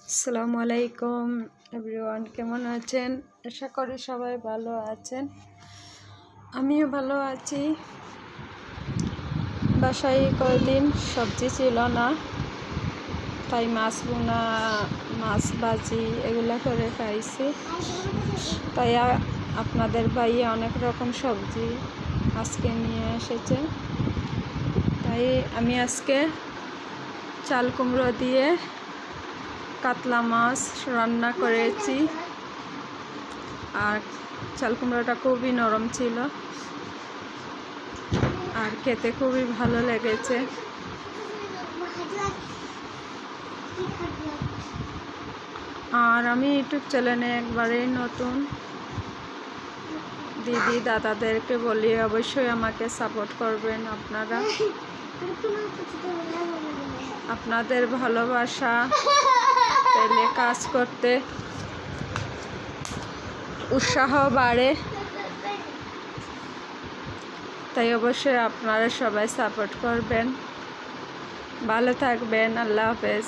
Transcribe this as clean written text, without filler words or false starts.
আসসালামু আলাইকুম এভরিওয়ান, কেমন আছেন? আশা করি সবাই ভালো আছেন। আমিও ভালো আছি। বাসায় কয়েকদিন সবজি ছিল না, তাই মাছ বোনা, মাছ ভাজি এগুলা করে খাইছি। তাই আপনাদের ভাইয়া অনেক রকম সবজি আজকে নিয়ে এসেছে। তাই আমি আজকে চাল কুমড়ো দিয়ে কাতলা মাছ রান্না করেছি। আর চাল কুমড়োটা খুবই নরম ছিল আর খেতে খুবই ভালো লেগেছে। আর আমি ইউটিউব চ্যানেলে একবারেই নতুন, দিদি দাদাদেরকে বলি অবশ্যই আমাকে সাপোর্ট করবেন। আপনাদের ভালোবাসা পেলে কাজ করতে উৎসাহ বাড়ে। তাই অবশ্যই আপনারা সবাই সাপোর্ট করবেন। ভালো থাকবেন। আল্লাহ হাফেজ।